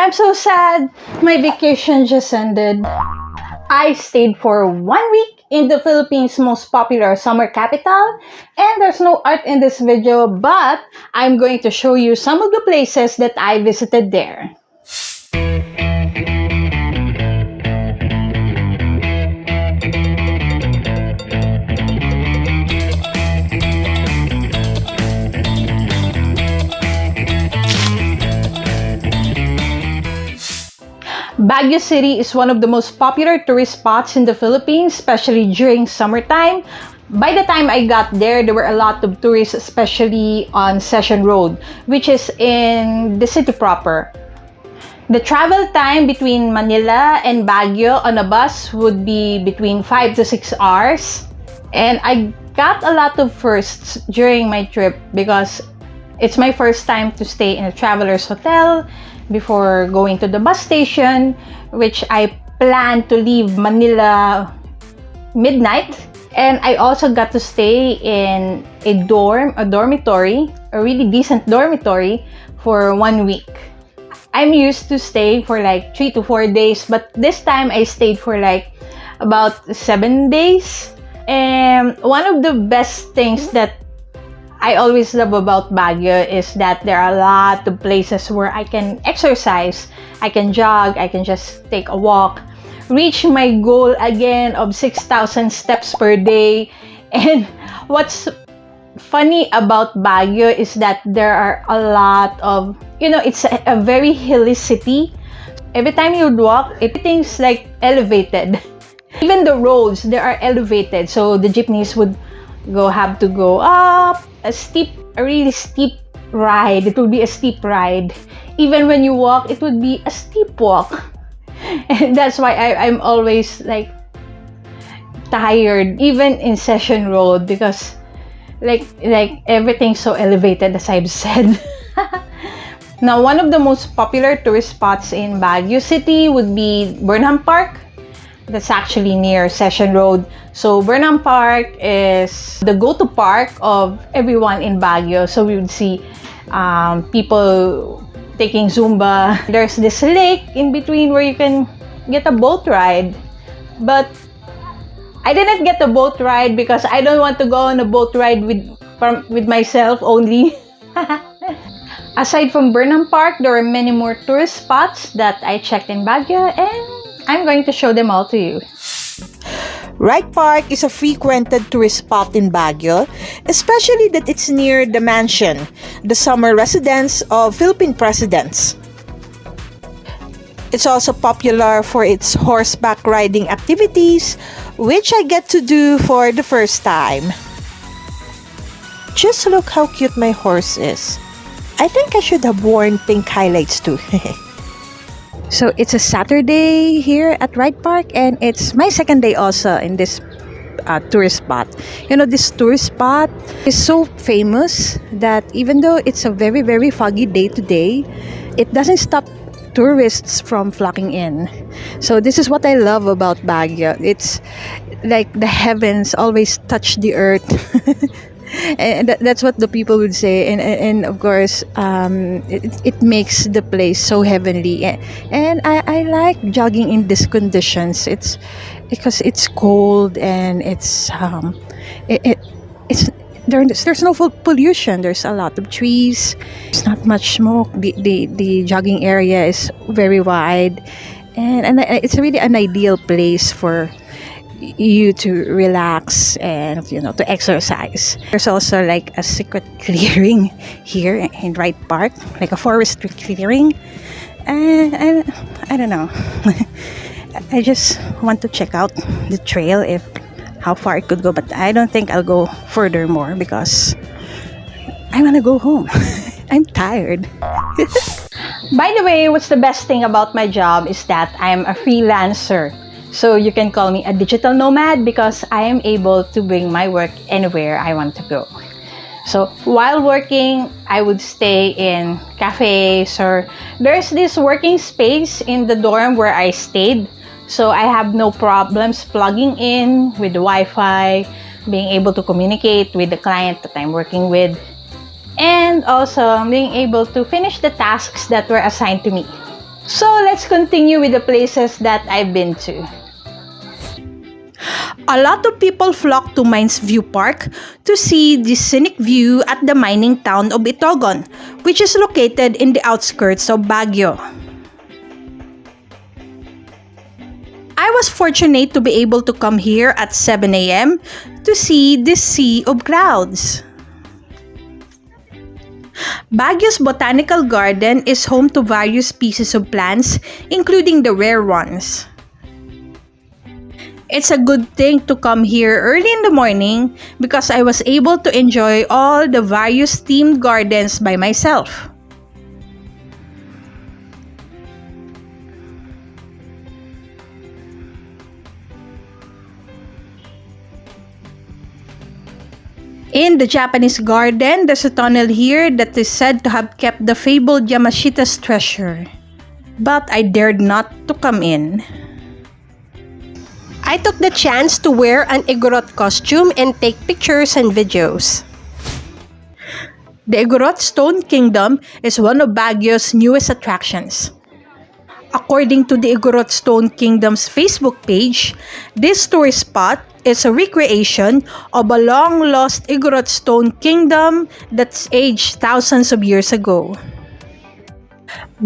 I'm so sad. My vacation just ended. I stayed for 1 week in the Philippines' most popular summer capital, and there's no art in this video, but I'm going to show you some of the places that I visited there. Baguio City is one of the most popular tourist spots in the Philippines, especially during summertime. By the time I got there were a lot of tourists, especially on Session Road, which is in the city proper. The travel time between Manila and Baguio on a bus would be between 5 to 6 hours. And I got a lot of firsts during my trip because it's my first time to stay in a traveler's hotel before going to the bus station, which I planned to leave Manila midnight. And I also got to stay in a dormitory, a really decent dormitory for 1 week. I'm used to staying for like 3 to 4 days, but this time I stayed for like about 7 days. And one of the best things that I always love about Baguio is that there are a lot of places where I can exercise, I can jog, I can just take a walk, reach my goal again of 6,000 steps per day. And what's funny about Baguio is that there are a lot of, it's a very hilly city. Every time you walk, everything's like elevated. Even the roads, they are elevated. So the jeepneys would have to go up a really steep ride. It would be a steep ride. Even when you walk, it would be a steep walk. And that's why I'm always like tired, even in Session Road, because like everything's so elevated, as I've said. Now, one of the most popular tourist spots in Baguio City would be Burnham Park. That's actually near Session Road. So Burnham Park is the go-to park of everyone in Baguio. So we would see people taking Zumba. There's this lake in between where you can get a boat ride. But I didn't get the boat ride because I don't want to go on a boat ride with myself only. Aside from Burnham Park, there are many more tourist spots that I checked in Baguio, and I'm going to show them all to you. Wright Park is a frequented tourist spot in Baguio, especially that it's near the mansion, the summer residence of Philippine presidents. It's also popular for its horseback riding activities, which I get to do for the first time. Just look how cute my horse is. I think I should have worn pink highlights too. So it's a Saturday here at Wright Park, and it's my second day also in this tourist spot. This tourist spot is so famous that even though it's a very, very foggy day today, it doesn't stop tourists from flocking in. So this is what I love about Baguio. It's like the heavens always touch the earth. And that's what the people would say, and of course it makes the place so heavenly, and I like jogging in these conditions. It's because it's cold and it's there's no pollution. There's a lot of trees. There's not much smoke. The jogging area is very wide, and it's really an ideal place for you to relax and to exercise. There's also like a secret clearing here in Wright Park, like a forestry clearing, and I don't know. I just want to check out the trail, how far it could go, but I don't think I'll go further more because I want to go home. I'm tired. By the way, what's the best thing about my job is that I'm a freelancer. So you can call me a digital nomad because I am able to bring my work anywhere I want to go. So while working, I would stay in cafes, or there's this working space in the dorm where I stayed. So I have no problems plugging in with the Wi-Fi, being able to communicate with the client that I'm working with, and also being able to finish the tasks that were assigned to me. So let's continue with the places that I've been to. A lot of people flock to Mines View Park to see the scenic view at the mining town of Itogon, which is located in the outskirts of Baguio. I was fortunate to be able to come here at 7 a.m. to see this sea of clouds. Baguio's Botanical Garden is home to various species of plants, including the rare ones. It's a good thing to come here early in the morning because I was able to enjoy all the various themed gardens by myself. In the Japanese garden, there's a tunnel here that is said to have kept the fabled Yamashita's treasure. But I dared not to come in. I took the chance to wear an Igorot costume and take pictures and videos. The Igorot Stone Kingdom is one of Baguio's newest attractions. According to the Igorot Stone Kingdom's Facebook page, this tourist spot is a recreation of a long-lost Igorot Stone Kingdom that's aged thousands of years ago.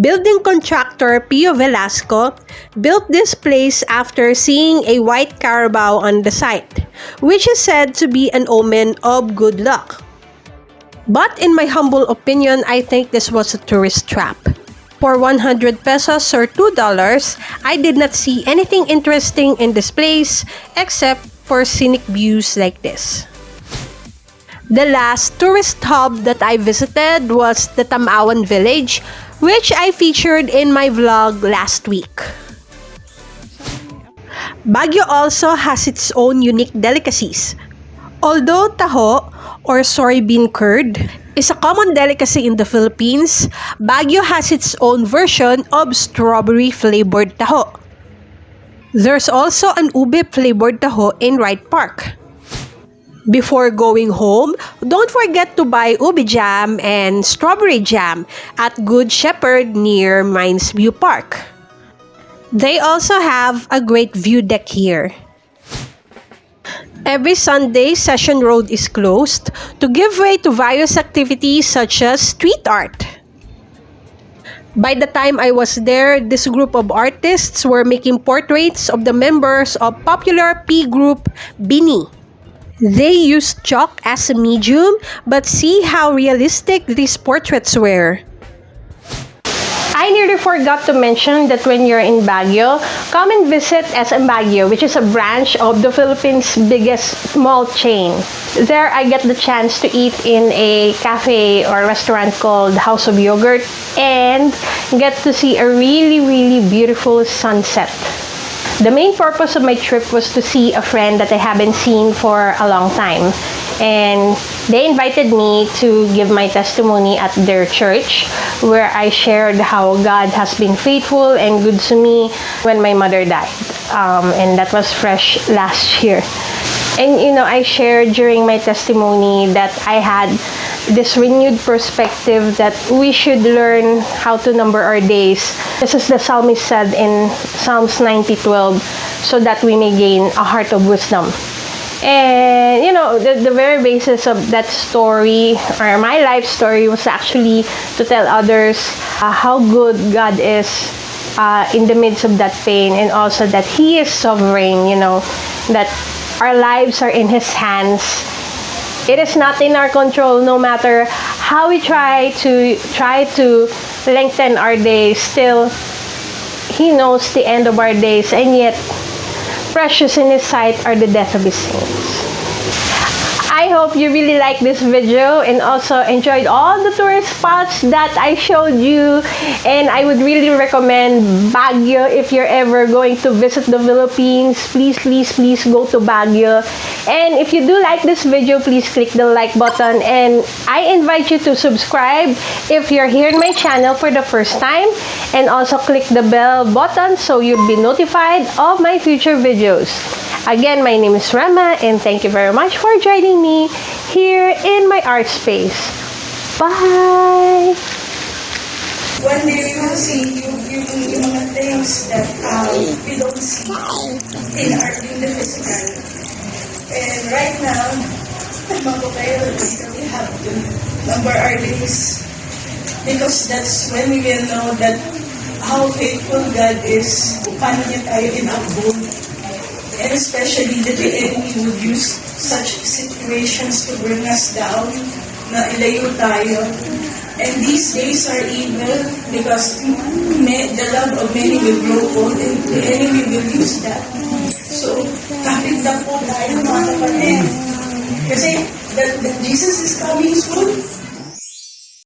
Building contractor Pio Velasco built this place after seeing a white carabao on the site, which is said to be an omen of good luck. But in my humble opinion, I think this was a tourist trap. For 100 pesos or $2, I did not see anything interesting in this place except for scenic views like this. The last tourist hub that I visited was the Tamawan Village, which I featured in my vlog last week. Baguio also has its own unique delicacies. Although taho or soybean curd is a common delicacy in the Philippines, Baguio has its own version of strawberry-flavored taho. There's also an ube-flavored taho in Wright Park. Before going home, don't forget to buy ube jam and strawberry jam at Good Shepherd near Mines View Park. They also have a great view deck here. Every Sunday, Session Road is closed to give way to various activities such as street art. By the time I was there, this group of artists were making portraits of the members of popular P group BINI. They used chalk as a medium, but see how realistic these portraits were. I nearly forgot to mention that when you're in Baguio, come and visit SM Baguio, which is a branch of the Philippines' biggest mall chain. There, I get the chance to eat in a cafe or restaurant called House of Yogurt and get to see a really beautiful sunset. The main purpose of my trip was to see a friend that I haven't seen for a long time. And they invited me to give my testimony at their church, where I shared how God has been faithful and good to me when my mother died. And that was fresh last year. And I shared during my testimony that I had this renewed perspective that we should learn how to number our days. This is the psalmist said in Psalms 90:12, so that we may gain a heart of wisdom. And the very basis of that story, or my life story, was actually to tell others how good God is in the midst of that pain, and also that He is sovereign, that our lives are in His hands. It is not in our control. No matter how we try to lengthen our days, still He knows the end of our days, and yet precious in His sight are the death of His saints. I hope you really liked this video and also enjoyed all the tourist spots that I showed you, and I would really recommend Baguio. If you're ever going to visit the Philippines, please go to Baguio. And if you do like this video, please click the like button, and I invite you to subscribe if you're here in my channel for the first time, and also click the bell button so you'll be notified of my future videos. Again, my name is Rema, and thank you very much for joining me here in my art space. Bye! One day kasi yung mga things that we don't see in the physical. And right now, mga kayo, we have to number our days because that's when we will know that how faithful God is, kung paano niya tayo in-uphold. And especially that the enemy would use such situations to bring us down, na ilayo tayo. And these days are evil because the love of many will grow cold and the enemy will use that. So, kapit na po tayo mga kapatid. Kasi Jesus is coming soon.